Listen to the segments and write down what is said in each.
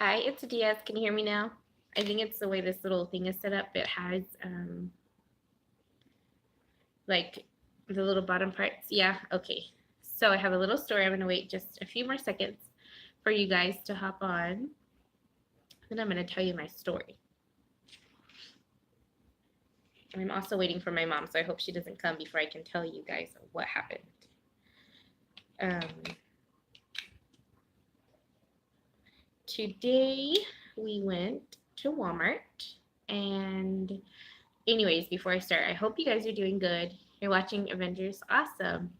Hi, it's Diaz. Can you hear me now? I think it's the way this little thing is set up. It has like the little bottom parts. Yeah, okay. So I have a little story. I'm gonna wait just a few more seconds for you guys to hop on. Then I'm gonna tell you my story. And I'm also waiting for my mom, so I hope she doesn't come before I can tell you guys what happened. Um, Today we went to Walmart, and anyways, before I start, I hope you guys are doing good. You're watching Avengers. Awesome.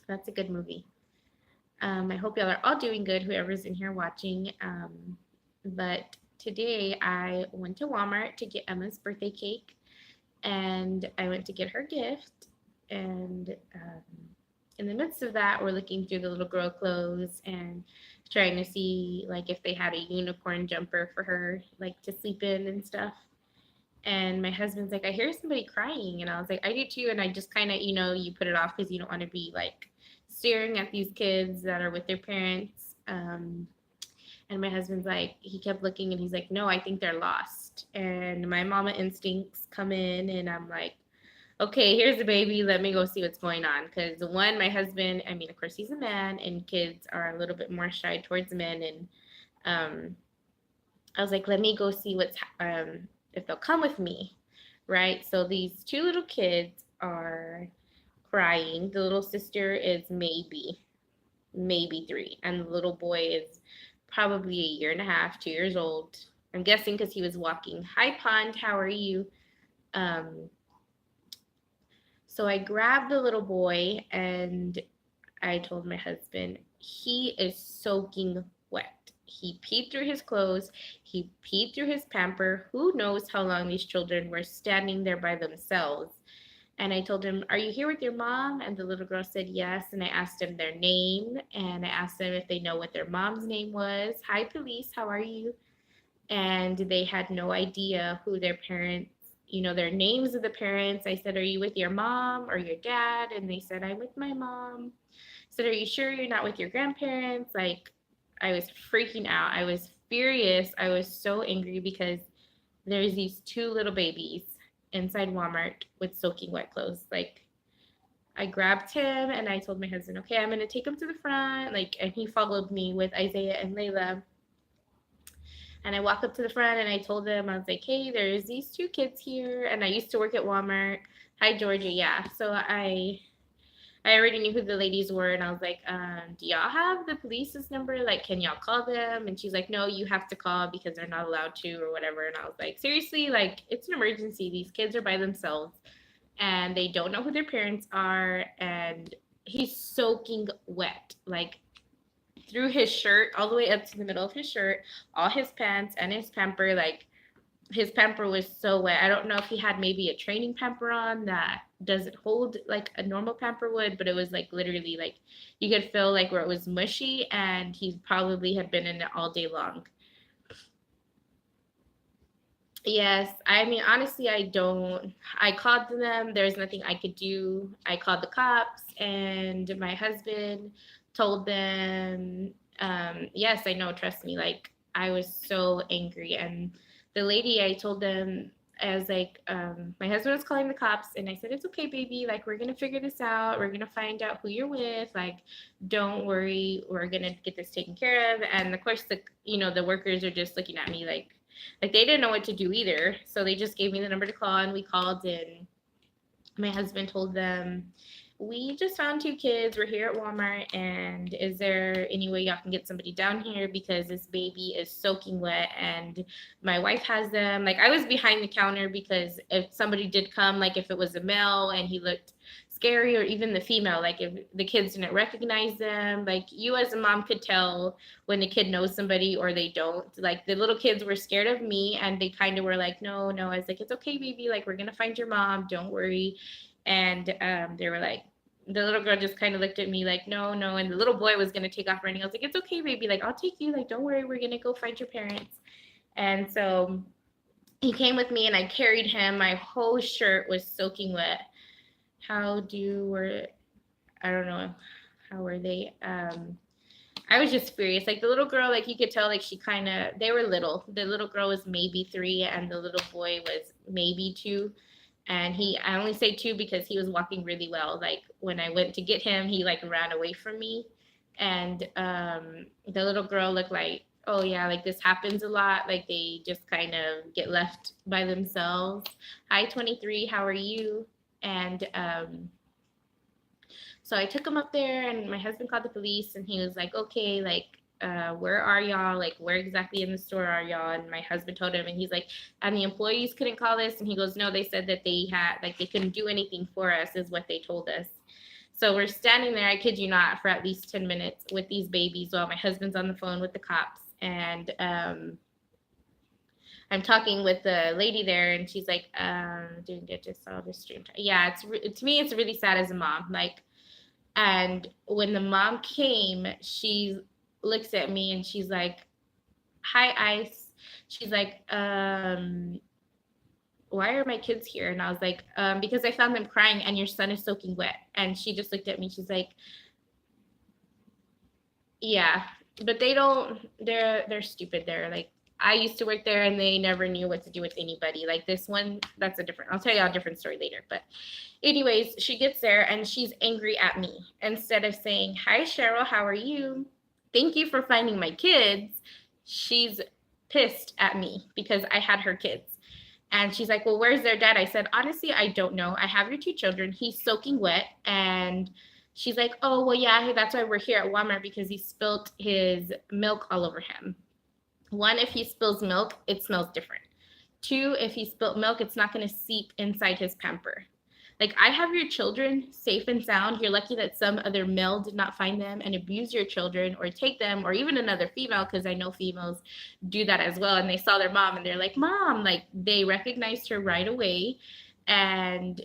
That's a good movie. I hope y'all are all doing good, whoever's in here watching. But today I went to Walmart to get Emma's birthday cake, and I went to get her gift. And in the midst of that, we're looking through the little girl clothes and trying to see like if they had a unicorn jumper for her, like to sleep in and stuff. And my husband's like, I hear somebody crying. And I was like, I do too. And I just kind of, you put it off because you don't want to be like staring at these kids that are with their parents. And my husband's like, he kept looking and he's like, no, I think they're lost. And my mama instincts come in and I'm like, okay, here's the baby. Let me go see what's going on. Because one, my husband, I mean, of course, he's a man and kids are a little bit more shy towards men. And um, I was like, let me go see if they'll come with me, right? So these two little kids are crying. The little sister is maybe 3, and the little boy is probably a year and a half, 2 years old. I'm guessing because he was walking. Hi, Pond, how are you? Um, so I grabbed the little boy and I told my husband, he is soaking wet. He peed through his clothes. He peed through his pamper. Who knows how long these children were standing there by themselves. And I told him, are you here with your mom? And the little girl said yes. And I asked them their name. And I asked them if they know what their mom's name was. Hi, police. How are you? And they had no idea who their parents, their names of the parents. I said, are you with your mom or your dad? And they said, I'm with my mom. I said, are you sure you're not with your grandparents? Like, I was freaking out. I was furious. I was so angry because there's these two little babies inside Walmart with soaking wet clothes. Like, I grabbed him and I told my husband, okay, I'm going to take him to the front. Like, and he followed me with Isaiah and Layla. And I walked up to the front and I told them, I was like, hey, there's these two kids here. And I used to work at Walmart. Hi, Georgia. Yeah. So I already knew who the ladies were, and I was like, do y'all have the police's number? Like, can y'all call them? And she's like, no, you have to call because they're not allowed to or whatever. And I was like, seriously, like, it's an emergency. These kids are by themselves and they don't know who their parents are. And he's soaking wet, like through his shirt, all the way up to the middle of his shirt, all his pants and his pamper. Like, his pamper was so wet. I don't know if he had maybe a training pamper on that doesn't hold like a normal pamper would, but it was like literally like you could feel like where it was mushy, and he probably had been in it all day long. Yes, I mean, honestly, I don't. I called them. There's nothing I could do. I called the cops, and my husband told them, yes, I know, trust me. Like, I was so angry. And the lady, I told them, I was like, my husband was calling the cops, and I said, it's okay, baby. Like, we're going to figure this out. We're going to find out who you're with. Like, don't worry. We're going to get this taken care of. And of course, the workers are just looking at me like they didn't know what to do either. So they just gave me the number to call, and we called, and my husband told them, we just found two kids. We're here at Walmart, and is there any way y'all can get somebody down here because this baby is soaking wet and my wife has them. Like, I was behind the counter because if somebody did come, like if it was a male and he looked scary, or even the female, like if the kids didn't recognize them, like you as a mom could tell when the kid knows somebody or they don't. Like, the little kids were scared of me and they kind of were like, no, no. I was like, it's okay, baby. Like, we're gonna find your mom. Don't worry. And they were like, the little girl just kind of looked at me like, no, no. And the little boy was going to take off running. I was like, it's okay, baby. Like, I'll take you. Like, don't worry. We're going to go find your parents. And so he came with me and I carried him. My whole shirt was soaking wet. I don't know, how were they? I was just furious. Like the little girl, like you could tell, like she kind of, they were little. The little girl was maybe 3, and the little boy was maybe 2. And I only say 2 because he was walking really well. Like when I went to get him, he like ran away from me. And the little girl looked like, oh yeah, like this happens a lot. Like they just kind of get left by themselves. Hi, 23, how are you? And so I took him up there, and my husband called the police, and he was like, okay, like, where are y'all? Like, where exactly in the store are y'all? And my husband told him, and he's like, and the employees couldn't call us. And he goes, no, they said that they had, like, they couldn't do anything for us, is what they told us. So we're standing there, I kid you not, for at least 10 minutes with these babies while my husband's on the phone with the cops. And I'm talking with the lady there, and she's like, didn't get to saw the stream. Yeah, to me, it's really sad as a mom. Like, and when the mom came, she looks at me and she's like, hi, Ice. She's like, why are my kids here? And I was like, because I found them crying and your son is soaking wet. And she just looked at me. She's like, yeah, but they're stupid. They're like, I used to work there and they never knew what to do with anybody. Like this one, I'll tell you a different story later. But anyways, she gets there and she's angry at me. Instead of saying, hi, Cheryl, how are you? Thank you for finding my kids. She's pissed at me because I had her kids. And she's like, well, where's their dad? I said, honestly, I don't know. I have your 2 children. He's soaking wet. And she's like, oh, well, yeah, that's why we're here at Walmart, because he spilled his milk all over him. 1, if he spills milk, it smells different. 2, if he spilled milk, it's not going to seep inside his pamper. Like, I have your children safe and sound. You're lucky that some other male did not find them and abuse your children or take them, or even another female, because I know females do that as well. And they saw their mom and they're like, Mom, like they recognized her right away. And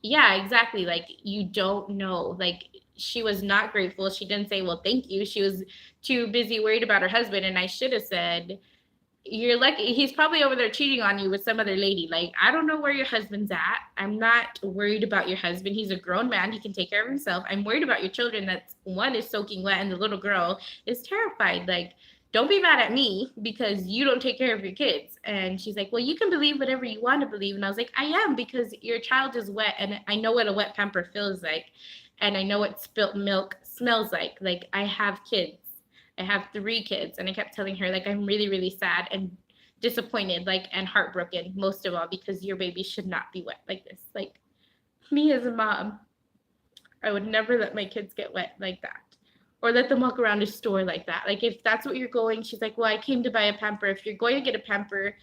yeah, exactly. Like, you don't know. Like, she was not grateful. She didn't say, well, thank you. She was too busy worried about her husband. And I should have said, you're lucky. He's probably over there cheating on you with some other lady. Like, I don't know where your husband's at. I'm not worried about your husband. He's a grown man. He can take care of himself. I'm worried about your children. That's one is soaking wet and the little girl is terrified. Like, don't be mad at me because you don't take care of your kids. And she's like, well, you can believe whatever you want to believe. And I was like, I am, because your child is wet and I know what a wet pamper feels like. And I know what spilt milk smells like. Like, I have kids. I have 3 kids. And I kept telling her, like, I'm really, really sad and disappointed, like, and heartbroken, most of all, because your baby should not be wet like this. Like, me as a mom, I would never let my kids get wet like that, or let them walk around a store like that. Like, if that's what you're going, she's like, well, I came to buy a pamper. If you're going to get a pamper,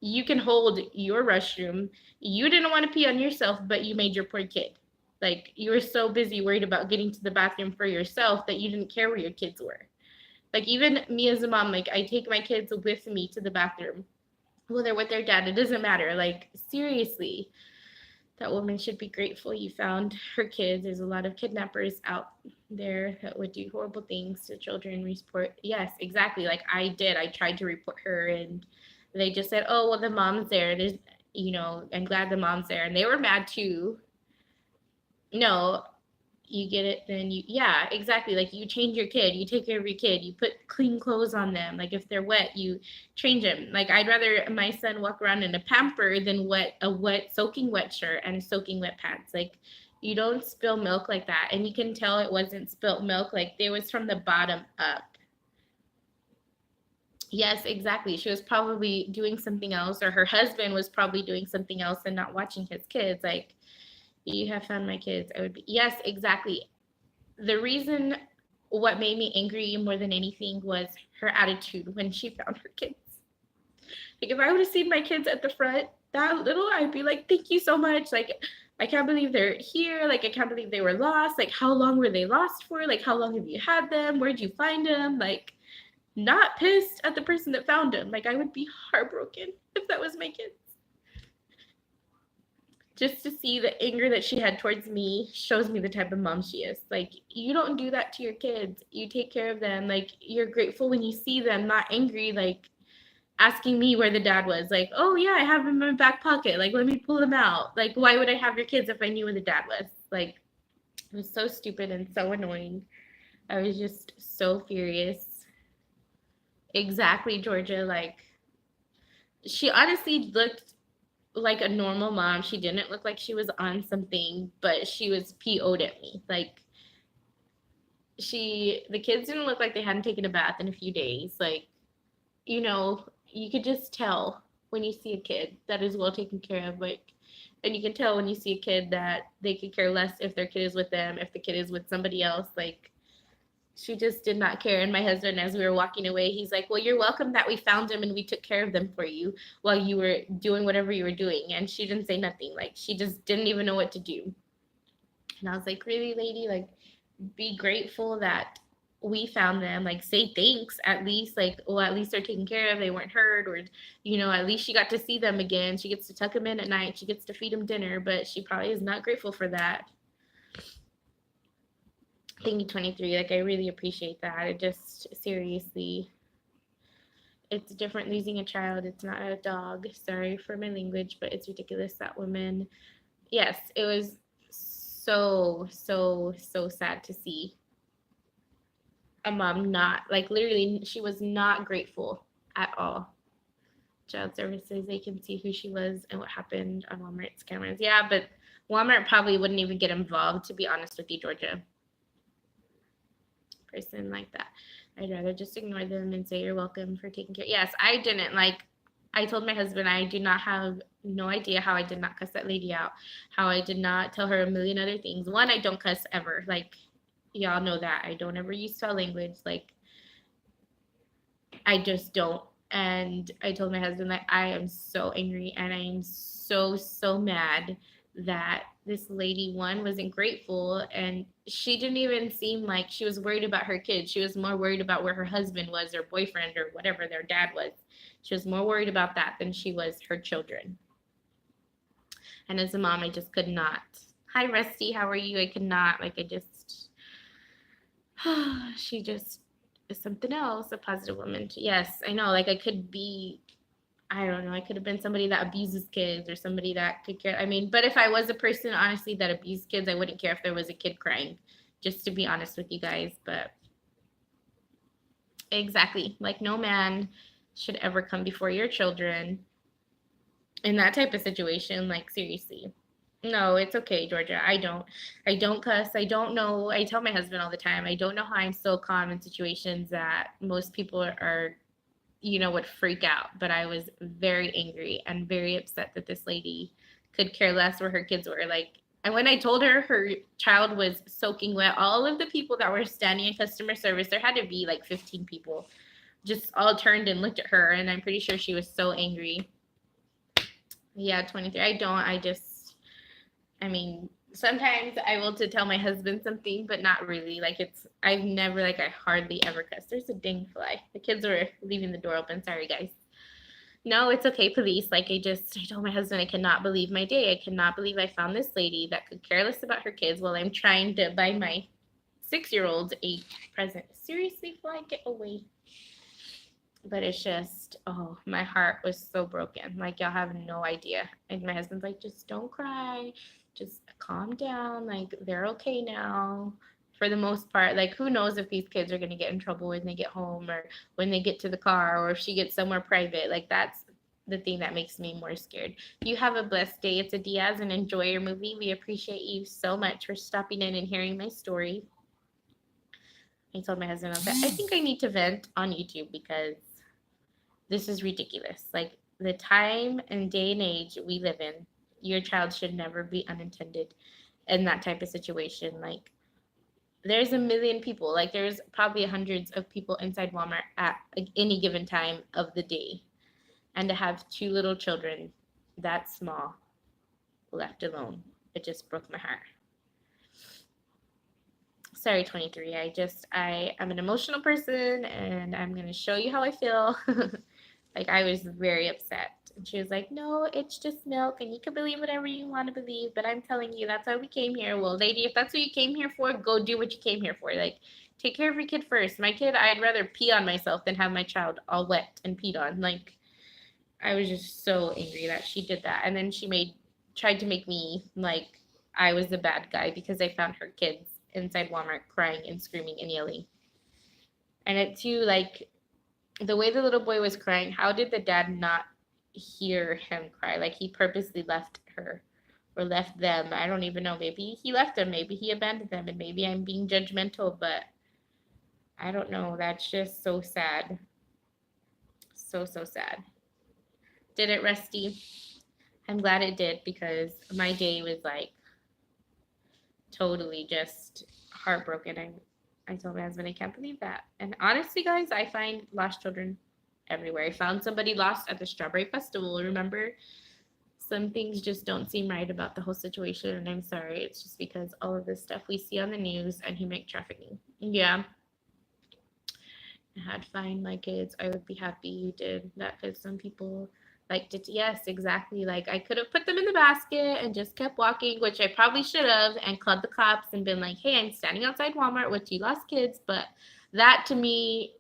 you can hold your restroom. You didn't want to pee on yourself, but you made your poor kid. Like, you were so busy worried about getting to the bathroom for yourself that you didn't care where your kids were. Like, even me as a mom, like, I take my kids with me to the bathroom. Well, they're with their dad. It doesn't matter. Like, seriously, that woman should be grateful you found her kids. There's a lot of kidnappers out there that would do horrible things to children. Report. Yes, exactly. Like, I did. I tried to report her, and they just said, oh, well, the mom's there. There's, I'm glad the mom's there. And they were mad too. No, you get it, then yeah, exactly. Like, you change your kid, you take care of your kid, you put clean clothes on them. Like, if they're wet, you change them. Like, I'd rather my son walk around in a pamper than soaking wet shirt and soaking wet pants. Like, you don't spill milk like that. And you can tell it wasn't spilt milk. Like, it was from the bottom up. Yes, exactly. She was probably doing something else, or her husband was probably doing something else and not watching his kids. Like, you have found my kids. I would be, yes, exactly. The reason what made me angry more than anything was her attitude when she found her kids. Like, if I would have seen my kids at the front that little, I'd be like, thank you so much. Like, I can't believe they're here. Like, I can't believe they were lost. Like, how long were they lost for? Like, how long have you had them? Where'd you find them? Like, not pissed at the person that found them. Like, I would be heartbroken if that was my kids. Just to see the anger that she had towards me shows me the type of mom she is. Like, you don't do that to your kids. You take care of them. Like, you're grateful when you see them, not angry, like asking me where the dad was. Like, oh yeah, I have him in my back pocket. Like, let me pull him out. Like, why would I have your kids if I knew where the dad was? Like, it was so stupid and so annoying. I was just so furious. Exactly, Georgia. Like, she honestly looked like a normal mom. She didn't look like she was on something, but she was PO'd at me. Like, the kids didn't look like they hadn't taken a bath in a few days. Like, you could just tell when you see a kid that is well taken care of. Like, and you can tell when you see a kid that they could care less if their kid is with them, if the kid is with somebody else. Like, she just did not care. And my husband, as we were walking away, he's like, "Well, you're welcome that we found them and we took care of them for you while you were doing whatever you were doing." And she didn't say nothing. Like, she just didn't even know what to do. And I was like, "Really, lady? Like, be grateful that we found them. Like, say thanks at least. Like, well, at least they're taken care of. They weren't hurt, or at least she got to see them again. She gets to tuck them in at night. She gets to feed them dinner, but she probably is not grateful for that." Thank you, 23. Like, I really appreciate that. It just, seriously, it's different losing a child. It's not a dog. Sorry for my language, but it's ridiculous that woman. Yes, it was so, so, so sad to see a mom not, like, literally, she was not grateful at all. Child services, they can see who she was and what happened on Walmart's cameras. Yeah, but Walmart probably wouldn't even get involved, to be honest with you, Georgia. Person like that. I'd rather just ignore them and say you're welcome for taking care. Yes, I didn't. Like, I told my husband I do not have no idea how I did not cuss that lady out, how I did not tell her a million other things. One, I don't cuss ever. Like, y'all know that. I don't ever use foul language. Like, I just don't. And I told my husband that I am so angry and I am so, so mad that this lady, one, wasn't grateful, and she didn't even seem like she was worried about her kids. She was more worried about where her husband was, or boyfriend, or whatever their dad was. She was more worried about that than she was her children. And as a mom, I just could not. Hi, Rusty. How are you? I could not. Like, I just, she just is something else, a positive woman. Yes, I know. Like, I could be, I don't know, I could have been somebody that abuses kids or somebody that could care. I mean, but if I was a person, honestly, that abused kids, I wouldn't care if there was a kid crying, just to be honest with you guys. But exactly, like, no man should ever come before your children in that type of situation. Like, seriously. No, it's okay, Georgia. I don't cuss. I don't know. I tell my husband all the time, I don't know how I'm so calm in situations that most people are, would freak out. But I was very angry and very upset that this lady could care less where her kids were. Like, and when I told her her child was soaking wet, all of the people that were standing in customer service, there had to be like 15 people, just all turned and looked at her. And I'm pretty sure she was so angry. Yeah, 23. I mean, sometimes I will to tell my husband something, but not really. Like, I've never, like, I hardly ever cuss. There's a dang fly. The kids were leaving the door open. Sorry, guys. No, it's okay, police. Like, I told my husband I cannot believe my day. I cannot believe I found this lady that could care less about her kids while I'm trying to buy my 6-year-old a present. Seriously, fly, get away. But it's just, oh, my heart was so broken. Like, y'all have no idea. And my husband's like, just don't cry. Just calm down. Like, they're okay now. For the most part, like, who knows if these kids are going to get in trouble when they get home, or when they get to the car, or if she gets somewhere private. Like, that's the thing that makes me more scared. You have a blessed day. It's a Diaz, and enjoy your movie. We appreciate you so much for stopping in and hearing my story. I told my husband, I think I need to vent on YouTube because this is ridiculous. Like, the time and day and age we live in, your child should never be unintended in that type of situation. Like, there's a million people. Like, there's probably hundreds of people inside Walmart at any given time of the day. And to have 2 little children that small left alone, it just broke my heart. Sorry, 23. I'm an emotional person, and I'm going to show you how I feel. Like, I was very upset. And she was like, no, it's just milk, and you can believe whatever you want to believe, but I'm telling you, that's why we came here. Well, lady, if that's what you came here for, go do what you came here for. Like, take care of your kid first. My kid, I'd rather pee on myself than have my child all wet and peed on. Like, I was just so angry that she did that. And then she tried to make me, like, I was the bad guy because I found her kids inside Walmart crying and screaming and yelling. And it too, like, the way the little boy was crying, how did the dad not hear him cry? Like, he purposely left her or left them. I don't even know. Maybe he left them. Maybe he abandoned them. And maybe I'm being judgmental, but I don't know. That's just so sad. So, so sad. Did it, Rusty? I'm glad it did because my day was like totally just heartbroken. I told my husband, I can't believe that. And honestly, guys, I find lost children everywhere. I found somebody lost at the Strawberry Festival. Remember, some things just don't seem right about the whole situation. And I'm sorry. It's just because all of this stuff we see on the news and human trafficking. Yeah. I had to find my kids. I would be happy you did that because some people like to, yes, exactly. Like I could have put them in the basket and just kept walking, which I probably should have, and called the cops and been like, hey, I'm standing outside Walmart with you lost kids. But that to me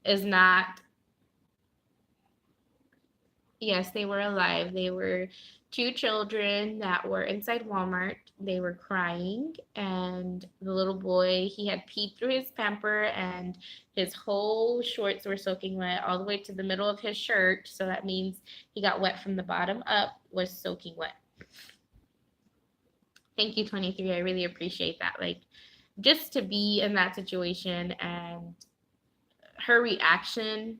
is not, yes, they were alive. They were two children that were inside Walmart. They were crying, and the little boy, he had peed through his pamper, and his whole shorts were soaking wet all the way to the middle of his shirt. So that means he got wet from the bottom up, was soaking wet. Thank you, 23. I really appreciate that. Like, just to be in that situation and her reaction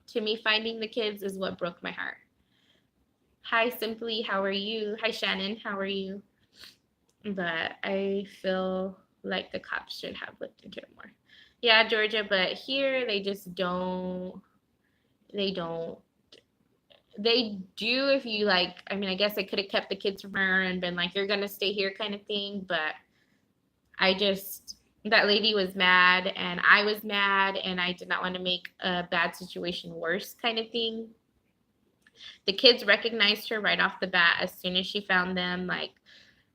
to me finding the kids is what broke my heart. Hi, Simply. How are you? Hi, Shannon. How are you? But I feel like the cops should have looked into it more. Yeah, Georgia, but here they just don't. They don't. They do if you like. I mean, I guess I could have kept the kids from her and been like, "You're gonna stay here," kind of thing. But I just that lady was mad and I was mad and I did not want to make a bad situation worse, kind of thing. The kids recognized her right off the bat as soon as she found them. Like,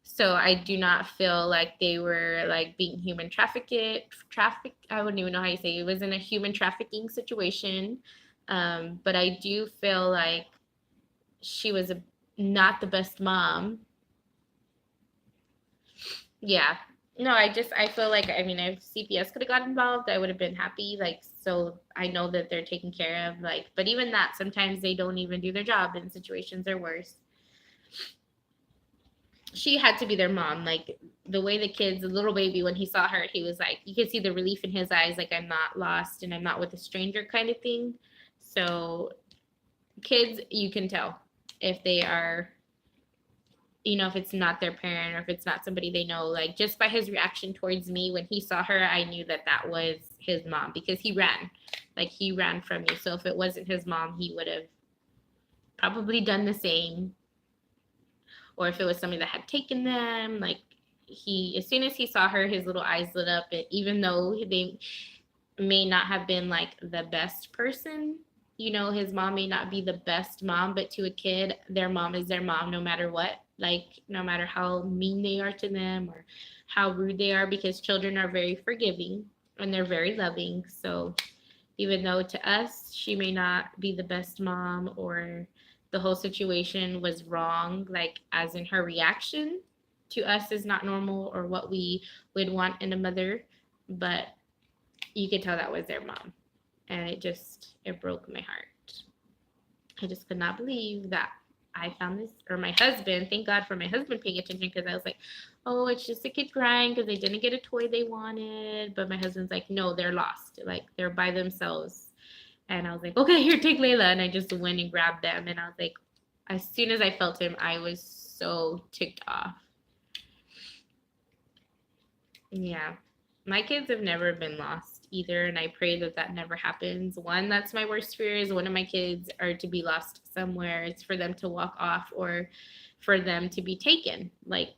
so I do not feel like they were like being human trafficked. I wouldn't even know how you say it. It wasn't a human trafficking situation. But I do feel like she was not the best mom. Yeah. No, I feel like, I mean, if CPS could have got involved, I would have been happy. Like, so I know that they're taken care of. Like, but even that, sometimes they don't even do their job and situations are worse. She had to be their mom. Like, the way the little baby, when he saw her, he was like, you could see the relief in his eyes. Like, I'm not lost and I'm not with a stranger kind of thing. So, kids, you can tell if they are, if it's not their parent or if it's not somebody they know, like just by his reaction towards me when he saw her, I knew that that was his mom because he ran from me. So if it wasn't his mom, he would have probably done the same. Or if it was somebody that had taken them, like as soon as he saw her, his little eyes lit up. And even though they may not have been like the best person, his mom may not be the best mom, but to a kid, their mom is their mom no matter what. Like, no matter how mean they are to them or how rude they are, because children are very forgiving and they're very loving. So even though to us, she may not be the best mom or the whole situation was wrong, like as in her reaction to us is not normal or what we would want in a mother, but you could tell that was their mom. And it broke my heart. I just could not believe that I found this, or my husband, thank God for my husband paying attention, because I was like, oh, it's just a kid crying because they didn't get a toy they wanted. But my husband's like, no, they're lost. Like, they're by themselves. And I was like, okay, here, take Layla. And I just went and grabbed them. And I was like, as soon as I felt him, I was so ticked off. Yeah. My kids have never been lost either, and I pray that that never happens. One, that's my worst fear, is one of my kids are to be lost somewhere. It's for them to walk off or for them to be taken. Like,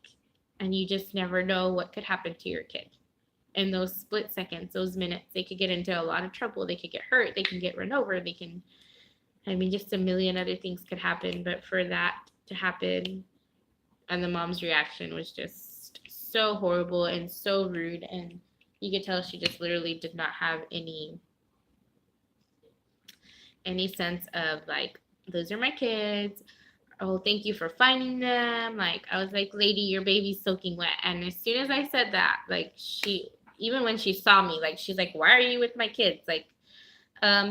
and you just never know what could happen to your kid. In those split seconds, those minutes, they could get into a lot of trouble. They could get hurt. They can get run over. Just a million other things could happen. But for that to happen, and the mom's reaction was just so horrible and so rude, and you could tell she just literally did not have any sense of like, those are my kids. oh, thank you for finding them. Like, I was like, lady, your baby's soaking wet. And as soon as I said that, like, even when she saw me, like, she's like, why are you with my kids? Like,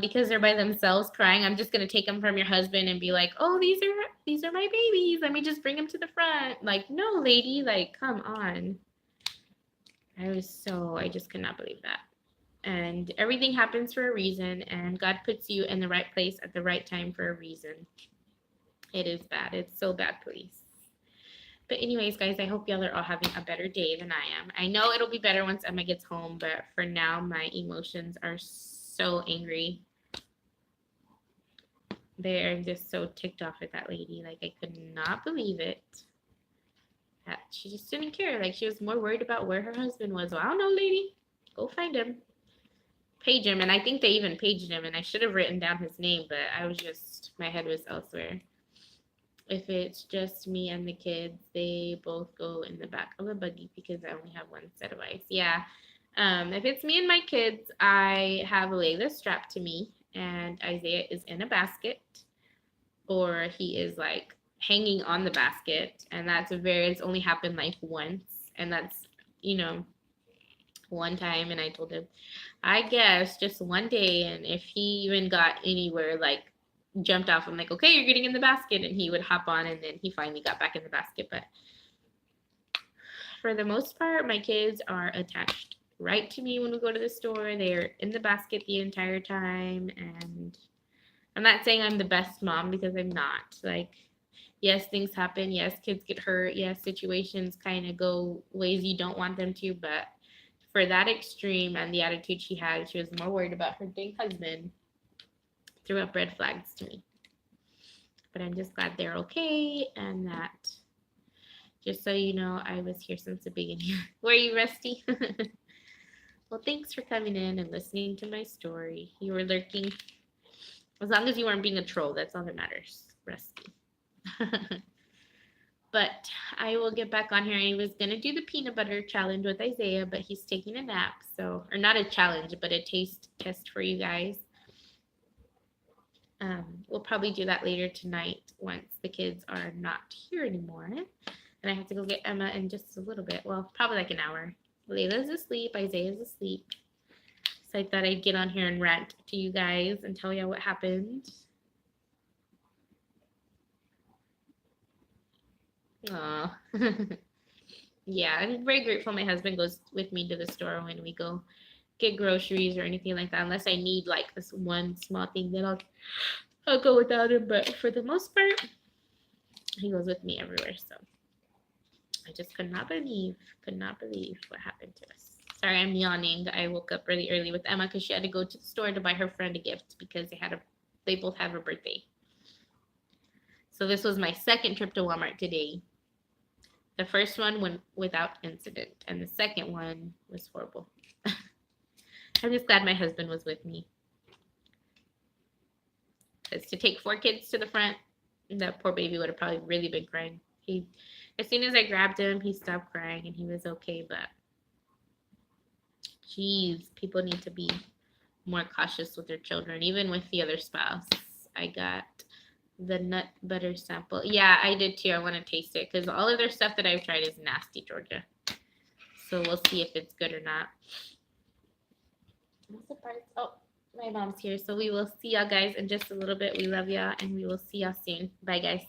because they're by themselves crying, I'm just gonna take them from your husband and be like, oh, these are my babies. Let me just bring them to the front. Like, no, lady, like, come on. I just could not believe that. And everything happens for a reason, and God puts you in the right place at the right time for a reason. It is bad. It's so bad, police. But anyways, guys, I hope y'all are all having a better day than I am. I know it'll be better once Emma gets home, but for now, my emotions are so angry. They're just so ticked off at that lady. Like, I could not believe it. That she just didn't care. Like, she was more worried about where her husband was. Well, I don't know, lady. Go find him. Page him. And I think they even paged him. And I should have written down his name, but my head was elsewhere. If it's just me and the kids, they both go in the back of a buggy because I only have one set of eyes. Yeah. If it's me and my kids, I have Layla strapped to me and Isaiah is in a basket, or he is like hanging on the basket. And it's only happened like once. And that's, one time. And I told him, I guess just one day. And if he even got anywhere, like, jumped off, I'm like, okay, you're getting in the basket, and he would hop on, and then he finally got back in the basket. But for the most part, my kids are attached right to me when we go to the store. They're in the basket the entire time, and I'm not saying I'm the best mom, because I'm not. Like, yes, things happen. Yes, kids get hurt. Yes, situations kind of go ways you don't want them to. But for that extreme and the attitude she had, she was more worried about her dang husband. Threw up red flags to me. But I'm just glad they're okay, and that, just so you know, I was here since the beginning. Were you, Rusty? Well, thanks for coming in and listening to my story. You were lurking. As long as you weren't being a troll, that's all that matters, Rusty. But I will get back on here. I was going to do the peanut butter challenge with Isaiah, but he's taking a nap. So, or not a challenge, but a taste test for you guys. We'll probably do that later tonight once the kids are not here anymore. And I have to go get Emma in just a little bit. Well, probably like an hour. Layla's asleep. Isaiah's asleep. So I thought I'd get on here and rant to you guys and tell you what happened. Aw. Yeah, I'm very grateful my husband goes with me to the store when we go get groceries or anything like that. Unless I need like this one small thing, then I'll go without him. But for the most part, he goes with me everywhere. So I just could not believe what happened to us. Sorry, I'm yawning. I woke up really early with Emma because she had to go to the store to buy her friend a gift because they both had her birthday. So this was my second trip to Walmart today. The first one went without incident, and the second one was horrible. I'm just glad my husband was with me. Because to take 4 kids to the front, that poor baby would have probably really been crying. As soon as I grabbed him, he stopped crying and he was okay. But, geez, people need to be more cautious with their children, even with the other spouse. I got the nut butter sample. Yeah, I did too. I want to taste it because all of their stuff that I've tried is nasty, Georgia. So we'll see if it's good or not. I'm surprised. Oh, my mom's here. So we will see y'all guys in just a little bit. We love y'all and we will see y'all soon. Bye, guys.